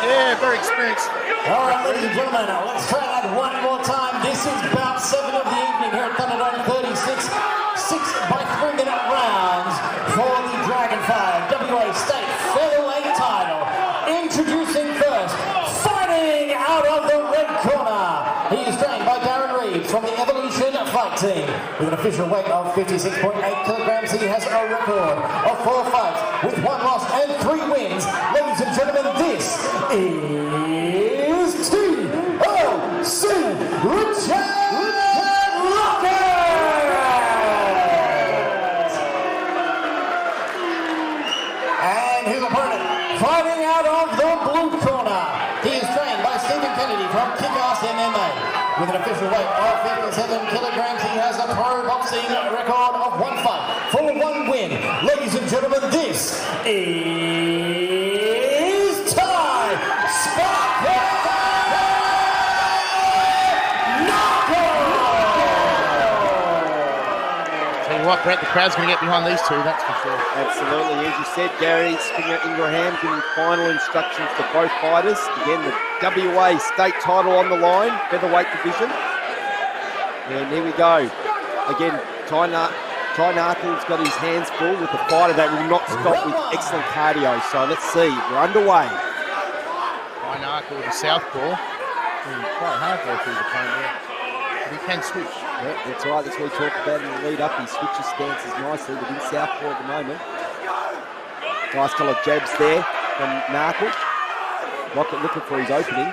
Yeah, very experienced. All right, ladies and gentlemen, let's try that one more time. This is bout 7 of the evening here at Thunderdome 36. 6 by 3-minute rounds for the Dragon 5 WA State Featherweight title. Introducing first, fighting out of the red corner. He is trained by Darren Reeves from the Evolution Fight Team. With an official weight of 56.8 kilograms, he has a record of 4 fights with 1 loss and 3 wins. Ladies and gentlemen, this is TOC Richard Lockett! And his opponent, fighting out of the blue corner. He is trained by Stephen Kennedy from Kick-Ass MMA. With an official weight of 57 kilograms, he has a pro boxing record of 1 fight for 1 win. Ladies and gentlemen, this is Ty Sparkle Narkle! Tell you what, Brett, the crowd's going to get behind these two, that's for sure. Absolutely. As you said, Gary, Springer Ingraham giving final instructions to both fighters. Again, the WA state title on the line, featherweight division. And here we go. Again, Ty Narkle's got his hands full with a fighter that will not stop with excellent cardio. So let's see, we're underway. Ty Narkle with a southpaw. Quite hard there through the paint there. But he can switch. Yeah, that's right. That's what we talked about in the lead up. He switches stances nicely within southpaw at the moment. Nice couple of jabs there from Narkle. Lockett looking for his opening.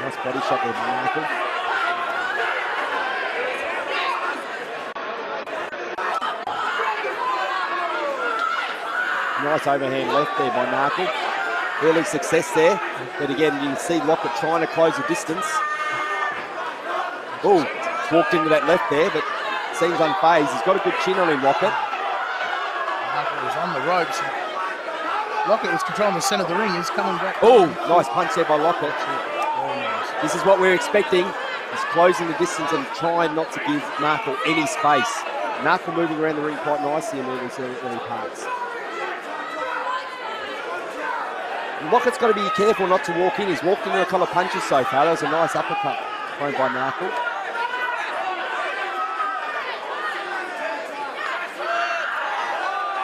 Nice body shot there from Narkle. Nice overhand left there by Narkle. Early success there. But again, you can see Lockett trying to close the distance. Oh, walked into that left there, but seems unfazed. He's got a good chin on him, Lockett. Narkle was on the ropes. Lockett was controlling the centre of the ring. He's coming back. Oh, nice punch there by Lockett. Very nice. This is what we're expecting. He's closing the distance and trying not to give Narkle any space. Narkle moving around the ring quite nicely in these early parts. Lockett's got to be careful not to walk in. He's walked into a couple of punches so far. That was a nice uppercut thrown by Narkle.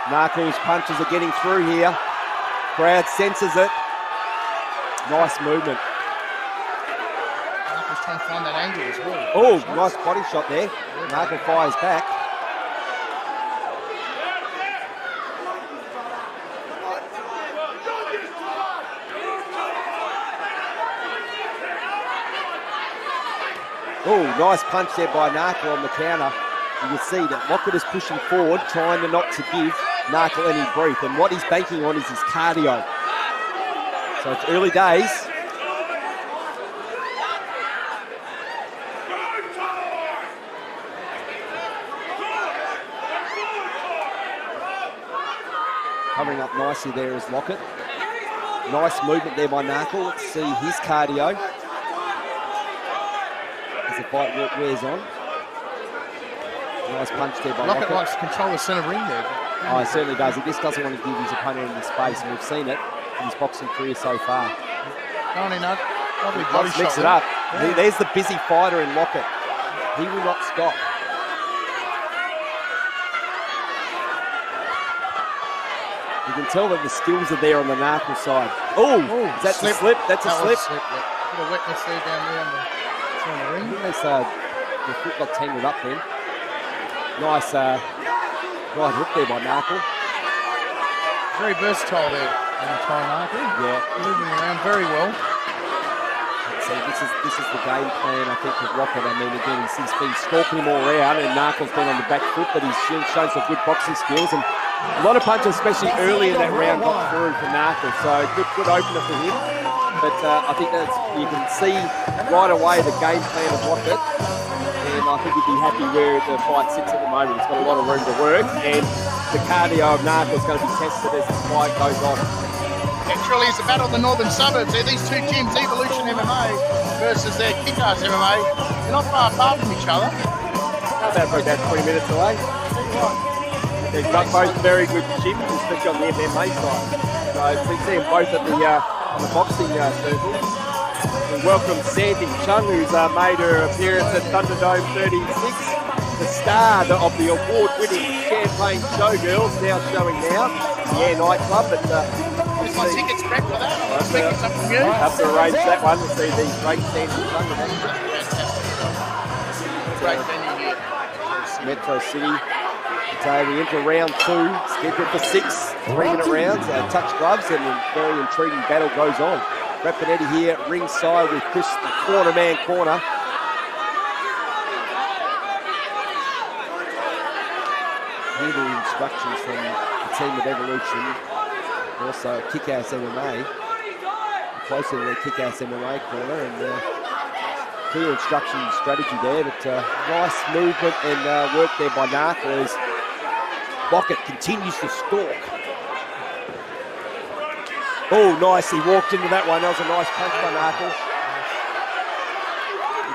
Narkle's punches are getting through here. Crowd senses it. Nice movement. Narkle's trying to find that angle as well. Oh, nice body shot there. Narkle fires back. Oh, nice punch there by Narkle on the counter. You can see that Lockett is pushing forward, trying to not to give Narkle any breath. And what he's banking on is his cardio. So it's early days. Covering up nicely there is Lockett. Nice movement there by Narkle. Let's see his cardio as the fight wears on. Nice punch there by Lockett. Lockett likes to control the centre ring there. Oh, he certainly does. He just doesn't want to give his opponent any space, and we've seen it in his boxing career so far. Lovely body shot. Mix it up. Yeah. There's the busy fighter in Lockett. He will not stop. You can tell that the skills are there on the Narkle side. Oh, that's a slip. That's a slip. A bit of wetness there down there on the ring. I think the foot got tangled up then. Nice right hook there by Narkle. Very versatile there, Ty Narkle. Yeah. Moving around very well. Let's see, this is the game plan, I think, with Lockett. I mean, again, he's been stalking him all around, and Narkle's been on the back foot, but he's shown some good boxing skills. And a lot of punches, especially early in that round, got through for Narkle. So good opener for him. But I think that you can see right away the game plan of Lockett. And I think he'd be happy where the fight sits at the moment. He's got a lot of room to work, and the cardio of Narkle is going to be tested as the fight goes on. It truly is a battle of the northern suburbs. These two gyms, Evolution MMA versus their Kick-Ass MMA, they're not far apart from each other. About 20 minutes away. They've got both very good gyms, especially on the MMA side. So So we see them both at the on the boxing circle. We welcome Sandy Chung, who's made her appearance at Thunderdome 36. The star of the award-winning Champagne Showgirls, now showing now. Yeah, nightclub, but Is my tickets correct for that? I'm expecting something from you. have to arrange that one to see the great Sandy Chung. Great venue here. Metro City. So we enter round 2, scheduled for 6 3-minute rounds, touch gloves, and a very intriguing battle goes on. Rappanetti here ringside with Chris, the corner man corner. Here the instructions from the team of Evolution, also Kick-Ass MMA, closer to the Kick-Ass MMA corner, and clear instruction strategy there, but nice movement and work there by Narkle as Lockett continues to stalk. Oh, nice, he walked into that one. That was a nice punch by Narkle.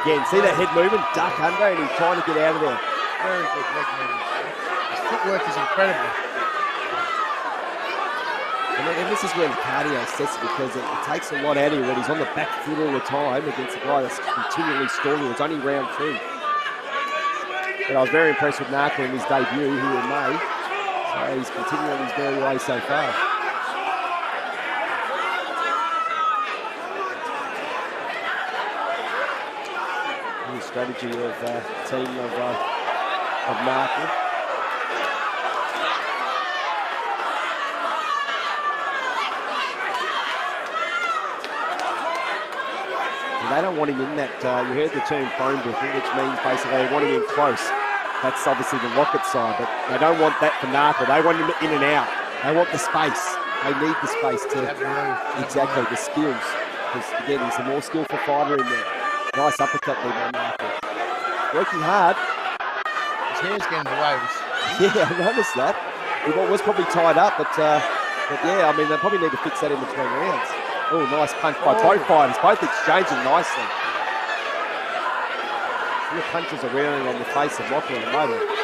Again, see that head movement? Duck under, and he's trying to get out of there. Very good leg movement. His footwork is incredible. And this is where the cardio sets it, because it takes a lot out of you when he's on the back foot all the time against a guy that's continually stalling. It's only round 3. But I was very impressed with Narkle in his debut here in May. So he's continuing his merry way so far. New strategy of team of Narkle. They don't want him in that, you heard the term phone booking, which means basically they want him in close. That's obviously the Lockett side, but they don't want that for Narkle. They want him in and out. They want the space. They need the space to, exactly, the skills. Because again, he's a more skillful fighter in there. Nice uppercut there by Narkle. Working hard. His hair's getting away. Yeah, I noticed that. He was probably tied up, but yeah, I mean, they probably need to fix that in between rounds. Oh, nice punch by both fighters, both exchanging nicely. The punches are rearing on the face of Lockett at the moment. It's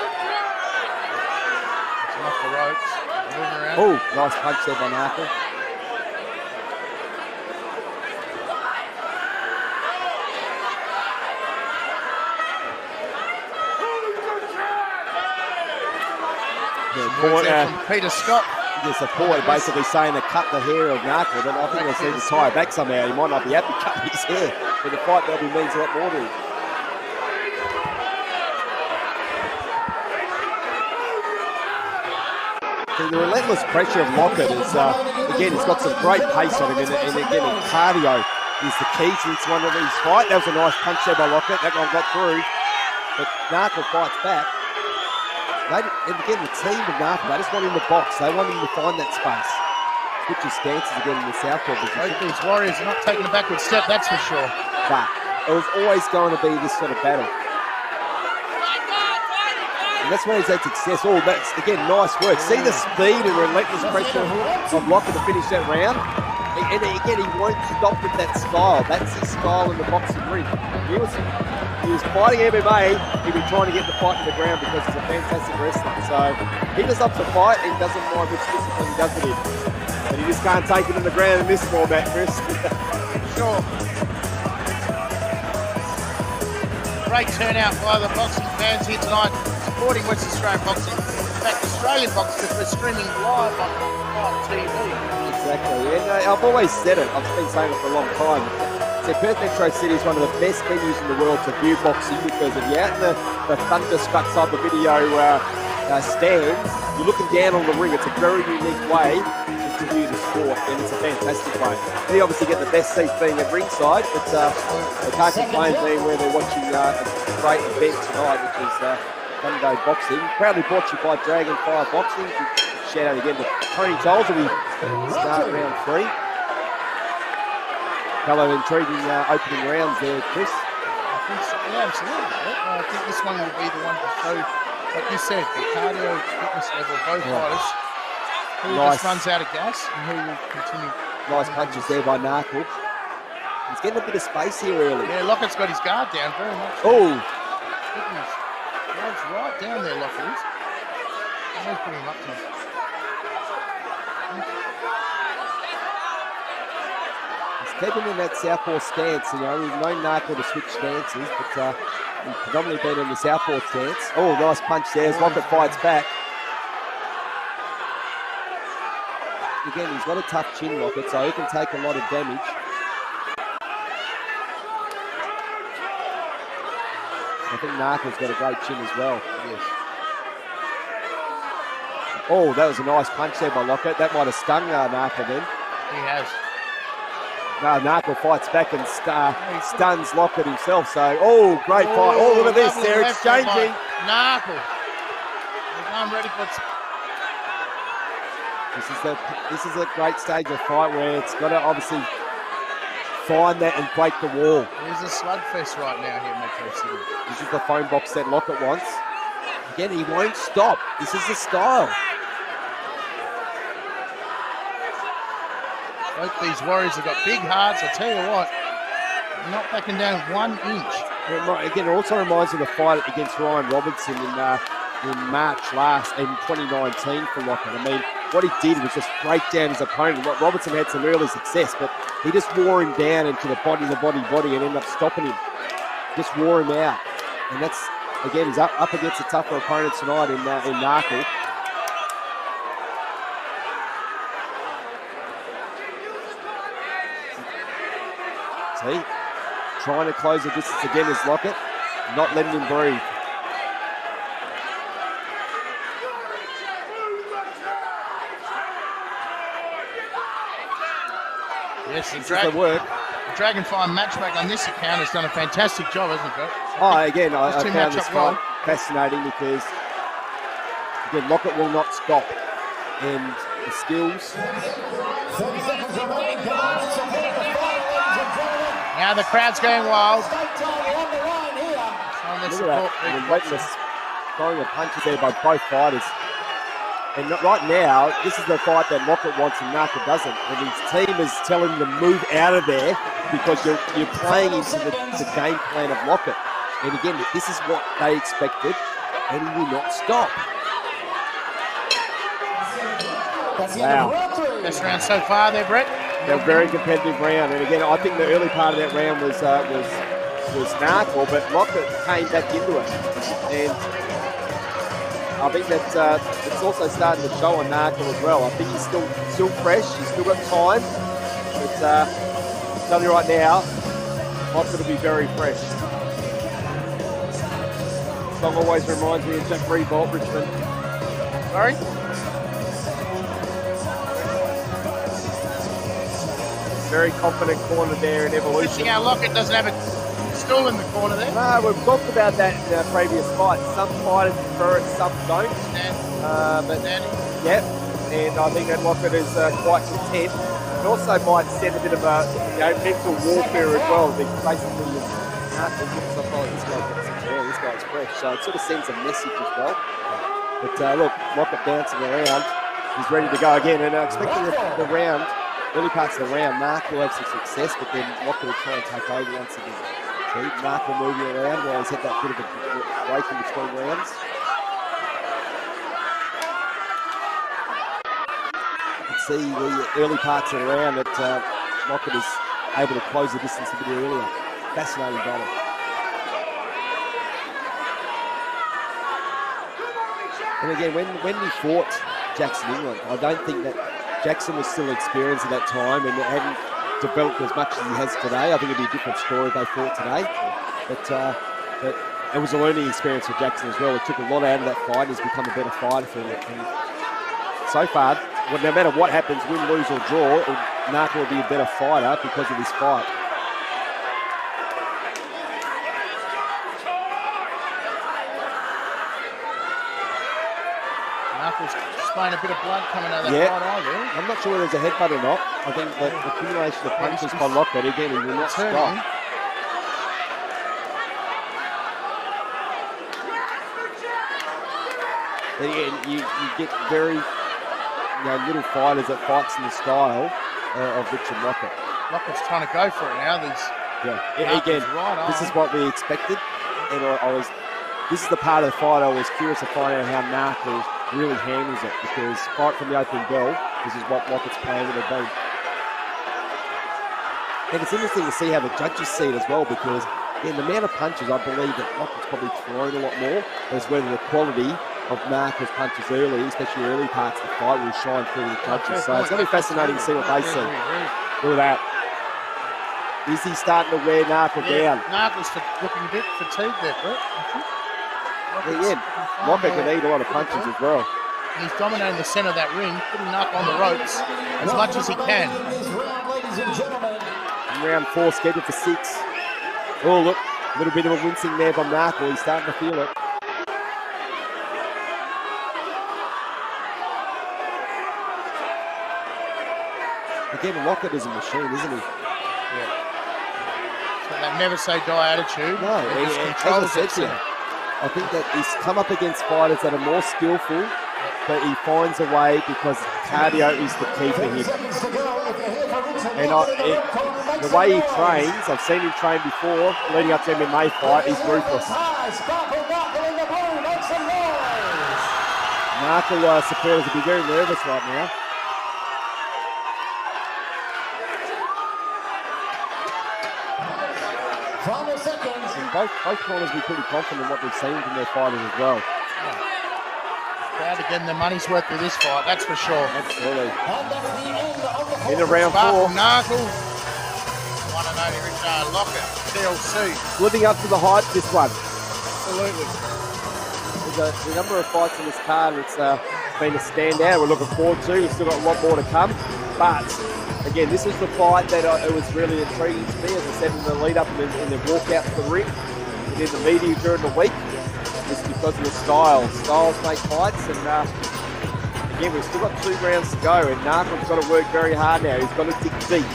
off the ropes, moving around. Oh, nice punch there by Narkle. From Peter Scott. The support basically saying to cut the hair of Narkle, but I think they need to tie it back somehow. He might not be happy cutting his hair, but the fight probably means a lot more to him. The relentless pressure of Lockett is, again, he's got some great pace on him, and again, cardio is the key to this one of these fights. That was a nice punch there by Lockett. That one got through, but Narkle fights back. And again, the team of Narkle, they just want him to box. They want him to find that space. Switches stances again in the southpaw position. Both these warriors are not taking a backward step, that's for sure. But it was always going to be this sort of battle. And that's where he's had success. Oh, that's, again, nice work. See the speed and relentless pressure of Lockett to finish that round? And again, he won't stop with that style. That's his style in the boxing ring. He was fighting MMA, he'd be trying to get the fight to the ground because he's a fantastic wrestler. So he just loves to fight and doesn't mind which discipline he does it in. But he just can't take it in the ground in this format, Chris. Sure. Great turnout by the boxing fans here tonight, supporting West Australian boxing. In fact, Australian boxing, because we're streaming live on TV. Exactly, and I've always said it. I've been saying it for a long time. So Perth Metro City is one of the best venues in the world to view boxing because if you're out in the Thunderstruck type of video stand, you're looking down on the ring. It's a very unique way to view the sport, and it's a fantastic way. You obviously get the best seats being at ringside, but they can't complain being where they're watching a great event tonight, which is Thunderdome Boxing. Proudly brought to you by Dragonfire Boxing. Shout out again to Tony Tolls as we start round 3. Couple of intriguing opening rounds there, Chris. I think so, yeah, absolutely. I think this one will be the one to show, like you said, the cardio fitness level of both fighters. Who just runs out of gas and who will continue. Nice punches there by Narkle. He's getting a bit of space here early. Yeah, Lockett's got his guard down very much. Oh! Goodness. Guard's right down there, Lockett is. Almost putting him up to him. keep him in that southpaw stance. You know, we've known Narkle to switch stances, but he's predominantly been in the southpaw stance. Oh, nice punch there as Lockett fights back. Again, he's got a tough chin, Lockett, so he can take a lot of damage. I think Narkle's got a great chin as well. Yes. Oh, that was a nice punch there by Lockett. That might have stung Narkle then. He has. No, Narkle fights back and stuns Lockett himself. So, oh, great fight. Oh, look at this. They're exchanging. Narkle. I'm ready for it. This is a great stage of fight where it's got to obviously find that and break the wall. There's a slugfest right now here in Metro City. This is the phone box that Lockett wants. Again, he won't stop. This is the style. Both these Warriors have got big hearts. I tell you what, not backing down 1 inch. Again, it also reminds me of the fight against Ryan Robertson in March in 2019 for Lockett. I mean, what he did was just break down his opponent. Robertson had some early success, but he just wore him down into the body, and ended up stopping him. Just wore him out. And that's, again, he's up against a tougher opponent tonight in Narkle. See, trying to close the distance again is Lockett, not letting him breathe. Yes, the work. The Dragonfly matchback on this account has done a fantastic job, hasn't it? Oh, again, I found this fight fascinating because, again, Lockett will not stop. And the skills. 30 seconds remaining, guys. Now the crowd's going wild. State title on the line here. Look at that. Throwing the punches there by both fighters. And right now, this is the fight that Lockett wants and Narkle doesn't. And his team is telling him to move out of there because you're playing into the game plan of Lockett. And again, this is what they expected, and he will not stop. Wow. Best round so far there, Brett. A very competitive round. And again, I think the early part of that round was Narkle, but Lockett came back into it. And I think that it's also starting to show on Narkle as well. I think he's still fresh. He's still got time. But I'm telling you right now, Lockett will be very fresh. Song always reminds me of Jack Revolt, Richmond. Sorry? Very confident corner there in Evolution. Interesting how Lockett doesn't have a stool in the corner there. No, we've talked about that in our previous fights. Some fighters prefer it, some don't. Yep, and I think that Lockett is quite content. It also might send a bit of a mental warfare as well. Because basically, this guy's fresh, so it sort of sends a message as well. But look, Lockett bouncing around. He's ready to go again, and expecting the round. Early parts of the round, Narkle will have some success, but then Lockett will try and take over once again. See, Narkle moving around while he's had that bit of a break in between rounds. You can see the early parts of the round that Lockett is able to close the distance a bit earlier. Fascinating battle. And again, when we fought Jackson England, I don't think that Jackson was still experienced at that time and hadn't developed as much as he has today. I think it'd be a different story if they fought today. But it was a learning experience for Jackson as well. It took a lot out of that fight. He's become a better fighter for it. And so far, no matter what happens, win, lose or draw, Narkle will be a better fighter because of this fight. Narkle's displaying a bit of blood coming out of that right eye there. I'm not sure whether there's a headbutt or not. I think the accumulation of punches by Lockett, again, he will not stop. You get very little fighters that fights in the style of Richard Lockett. Lockett's trying to go for it now. Again, this is what we expected. And this is the part of the fight I was curious to find out how Narkle really handles it, because right from the opening bell, this is what Lockett's plan would have been. And it's interesting to see how the judges see it as well, because in the amount of punches, I believe that Lockett's probably thrown a lot more, as whether the quality of Narkle's punches early, especially early parts of the fight, will shine through the judges. So it's going to be fascinating to see what they see. Look at that. Is he starting to wear Narkle down? Narkle's looking a bit fatigued there, Brett. Lockett can eat a lot of punches as well. And he's dominating the centre of that ring, putting Narkle on the ropes as much as he can. Round 4 scheduled for 6. Oh, look, a little bit of a wincing there by Narkle. He's starting to feel it. Again, Lockett is a machine, isn't he? Yeah. So that never say die attitude. No, he controls it. I think that he's come up against fighters that are more skillful, but he finds a way because cardio is the key for him. And the way he trains, I've seen him train before, leading up to the MMA fight, he's ruthless. Narkle supporters will be very nervous right now. Both corners will be pretty confident in what they've seen from their fighters as well. Proud of getting their money's worth with this fight, that's for sure. Absolutely. In round 4. Narkle, one and only Richard Lockett, TLC. Living up to the hype, this one. Absolutely. There's a number of fights in this card. It's been a standout. We're looking forward to. We've still got a lot more to come. But again, this is the fight that it was really intriguing to me, as I said in the lead up and the walk out to the ring, and in the media during the week. It's because of the styles. Styles make fights, and again, we've still got 2 rounds to go, and Narkle's got to work very hard now. He's got to dig deep.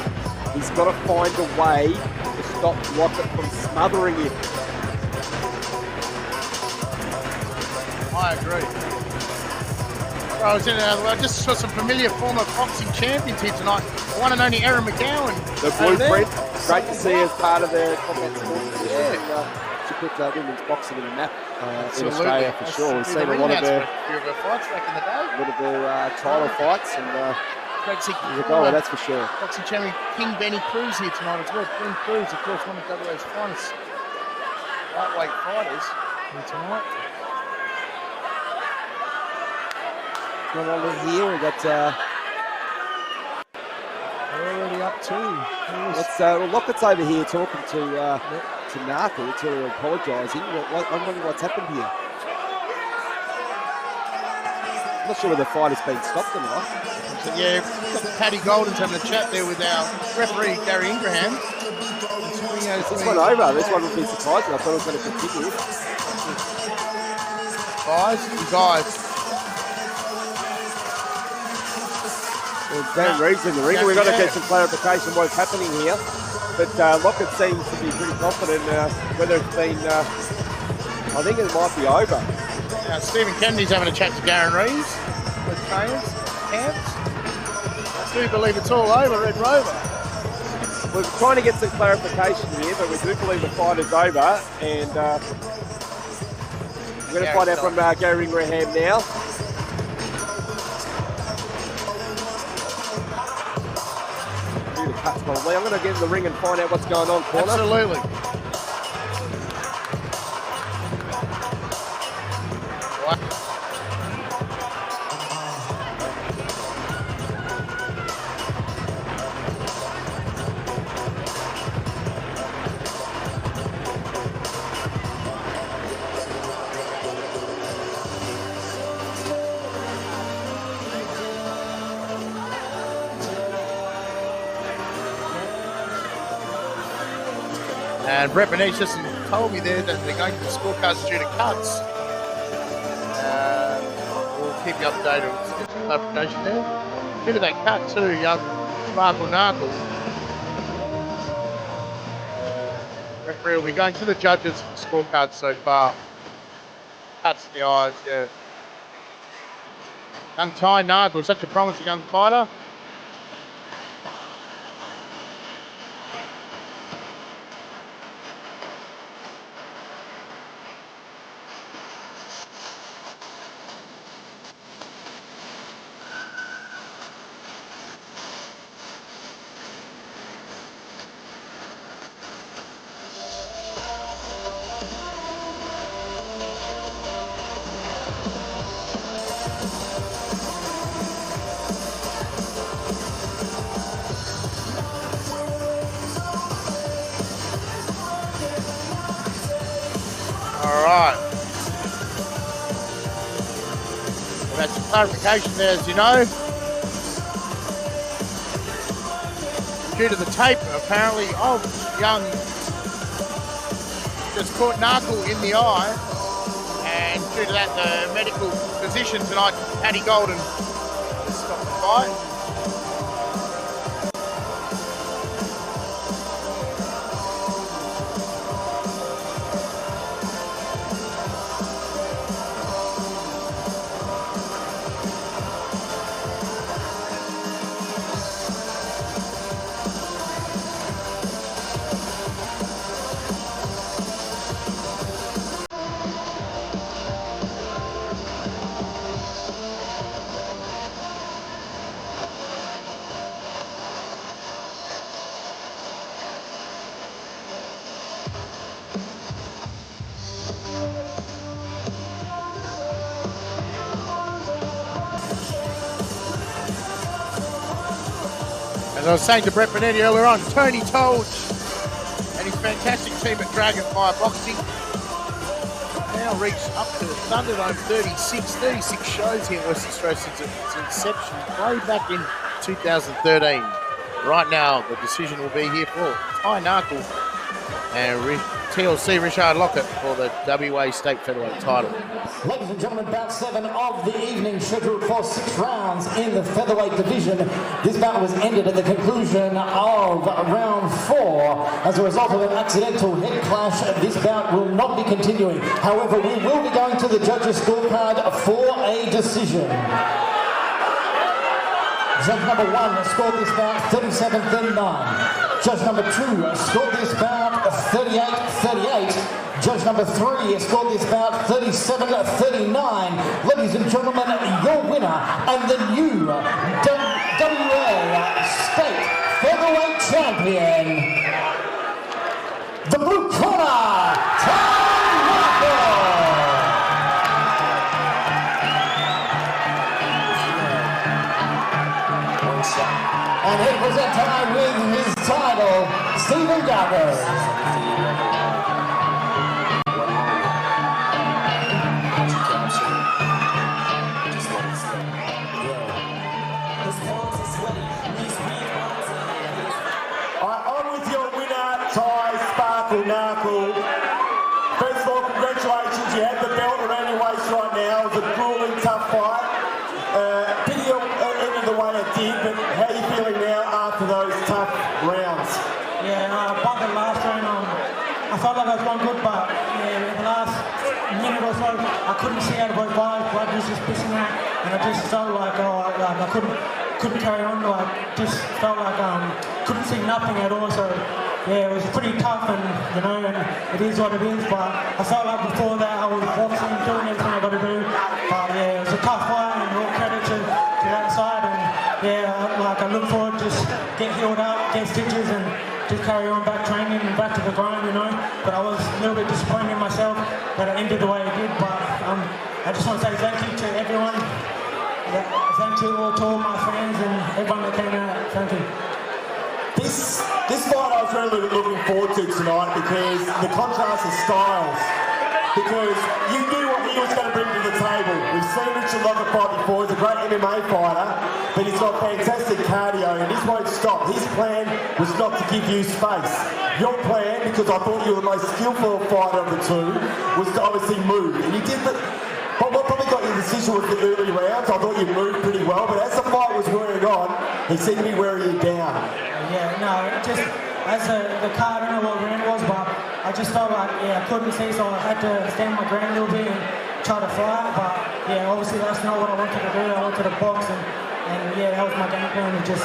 He's got to find a way to stop Lockett from smothering him. I agree. I just saw some familiar former boxing champions here tonight. The one and only Aaron McGowan. The blueprint. Great to see as part of the combat sports division. She put women's boxing in the map in Australia for sure. We've seen a lot of her fights back in the day. A lot of her title fights, and she's a goer, that's for sure. Boxing champion King Benny Cruz here tonight as well. King Cruz, of course, one of WA's finest lightweight fighters here tonight. Going on here, we've got already up to. Lockett's over here talking to Narkle, until apologising. I'm wondering what's happened here. I'm not sure whether the fight has been stopped or not. So yeah, we've got Paddy Golden's having a chat there with our referee Gary Ingraham. This one over. This one would be surprising. I thought it was going to continue. Guys. Well, Dan Reed's in the ring. We've got to get some clarification what's happening here. But Lockett seems to be pretty confident whether it's been... I think it might be over. Now, Stephen Kennedy's having a chat to Darren Reeves with trainers, camps. I do believe it's all over, Red Rover. We're trying to get some clarification here, but we do believe the fight is over. And we're going to find out from Gary Ingraham now. Probably. I'm going to get in the ring and find out what's going on, corner. Absolutely. And Brett Benitez just told me there that they're going to the scorecards due to cuts. We'll keep you updated with clarification there. Bit of that cut too, young Sparkle Narkle. Referee will be going to the judges scorecards so far. Cuts in the eyes, yeah. Young Ty Narkle, such a promising young fighter. clarification there, as you know. Due to the tape, apparently, Young just caught Narkle in the eye, and due to that, the medical physician tonight, Paddy Golden, stopped the fight. As I was saying to Brett Benetti earlier on, Tony Tolge and his fantastic team at Dragonfire Boxing now reached up to Thunderdome 36 shows here in Western Australia since its inception, way back in 2013. Right now, the decision will be here for Ty Narkle and TLC Richard Lockett for the WA State Featherweight title. Ladies and gentlemen, bout 7 of the evening, scheduled for 6 rounds in the featherweight division. This bout was ended at the conclusion of round 4 as a result of an accidental head clash. This bout will not be continuing. However, we will be going to the judges' scorecard for a decision. Judge number 1 scored this bout 37-39. Judge number 2 scored this bout 38-38. Judge number 3 scored this bout 37-39. Ladies and gentlemen, your winner and the new WA State Featherweight Champion, the blue corner, Narkle. And he presents time with his title, Stephen Gallagher. I'm with your winner, Ty Narkle. First of all, congratulations. You have the belt around your waist right now. It was a grueling, tough fight. Pity you ended the way it did, but how are you feeling now after those tough rounds? Yeah, about the last round, I felt like I was going good, but the last minute or so, I couldn't see out of both eyes. Blood was just pissing out, and I just felt like I couldn't carry on. Just felt like couldn't see nothing at all. So yeah, it was pretty tough, and and it is what it is. But I felt like before that I was boxing, doing everything I got to do. But yeah, it was a tough fight, and all credit to that side. And yeah, I look forward to just get healed up, get stitches, and just carry on back training and back to the grind, But I was a little bit disappointed in myself that it ended the way it did. But I just want to say thank you to everyone. Thank you all to all my fans and everyone that came out. Thank you. This fight I was really looking forward to tonight because the contrast of styles. Because you knew what he was going to bring to the table. We've seen Richard Lockett fight before. He's a great MMA fighter, but he's got fantastic cardio, and this won't stop. His plan was not to give you space. Your plan, because I thought you were the most skillful fighter of the two, was to obviously move. And you did that. What probably got your decision was the early rounds. I thought you moved pretty well, but as the fight was wearing on, he seemed to be wearing you down. Yeah, no, just as the card, I don't know what round it was, but I just felt like, I couldn't see, so I had to stand my ground a little bit and try to fight. But yeah, obviously that's not what I wanted to do. I wanted to box, and yeah, that was my game plan, to just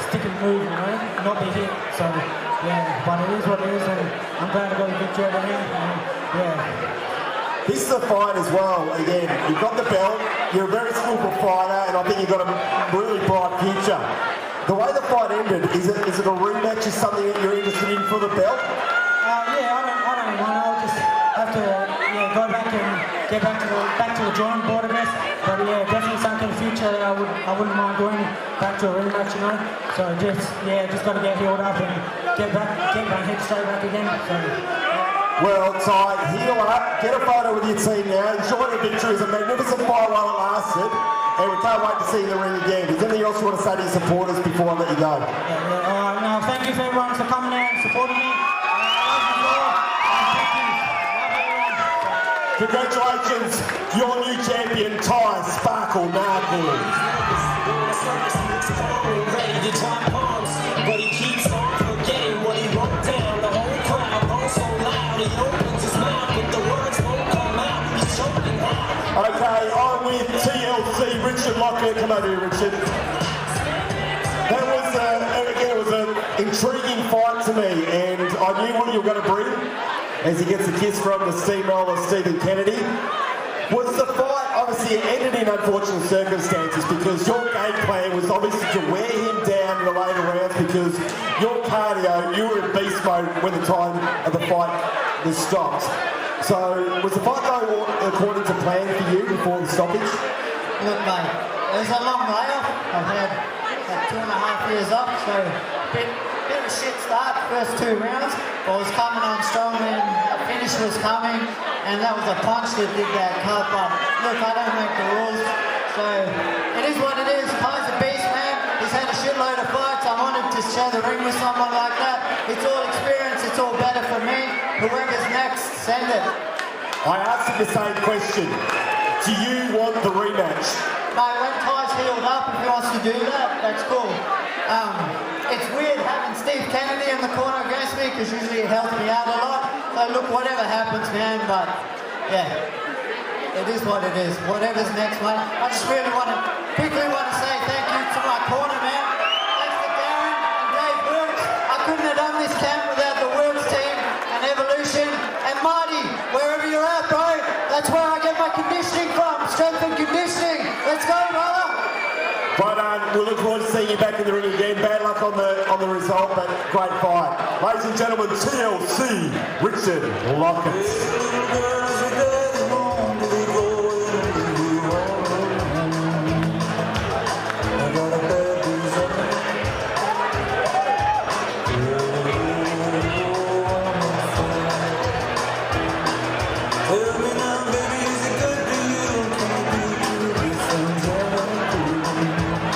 stick and move, not be hit. So yeah, but it is what it is, and I'm glad I got a victory over him. Yeah. This is a fight as well. Again, you've got the belt, you're a very skillful fighter, and I think you've got a really bright future. The way the fight ended, is it a rematch? Is something that you're interested in for the belt? Yeah, I don't mind. I'll just have to go back and get back to the drawing board, I guess. But yeah, definitely something in the future I wouldn't mind doing, back to a rematch, So just got to get healed up and get my head straight back again. So. Well, Ty, heal up, get a photo with your team now. Enjoy the victory. It was a magnificent fight while it lasted. and we can't wait to see you in the ring again. Is there anything else you want to say to your supporters before I let you go? No, thank you for everyone for coming out and supporting me. Congratulations, your new champion, Ty Sparkle Narkle. Ready to drop bombs, but he keeps on forgetting what he wrote down. The whole crowd goes so loud, he opens his mouth, but the words won't come out. He's choking out. Okay, I'm with TLC, Richard Lockett. Come over here, Richard. That was, again, it was an intriguing fight to me, and I knew what you were going to bring as he gets a kiss from the steamroller Stephen Kennedy. Was the fight, obviously it ended in unfortunate circumstances because your game plan was obviously to wear him down in the later rounds because your cardio, you were in beast mode when the time of the fight was stopped. So was the fight going according to plan for you before the stoppage? Look, mate, it was a long layoff. I've had like 2.5 years off, so bit of a shit start first 2 rounds. But I was coming on strong and a finish was coming, and that was a punch that did that cut. But look, I don't make the rules, so it is what it is. Ty's a beast, man. He's had a shitload of fights. I wanted to share the ring with someone like that. It's all experience. It's all better for me. Whoever's next, send it. I asked him the same question. Do you want the rematch? Mate, when Ty's healed up, if he wants to do that, that's cool. It's weird having Steve Kennedy in the corner against me because usually it helps me out a lot. So look, whatever happens, man, but yeah, it is what it is. Whatever's next, mate. I just really quickly want to say thank you to my corner, man. Thanks to Darren and Dave Wilkes. I couldn't have done this camp without the Wilkes team and Evolution. And Marty, wherever you're at, bro, that's where I get my conditioning from. Strength and conditioning. Let's go, brother. But we'll look forward to seeing you back in the ring again. Bad luck on the result, but great fight. Ladies and gentlemen, TLC, Richard Lockett.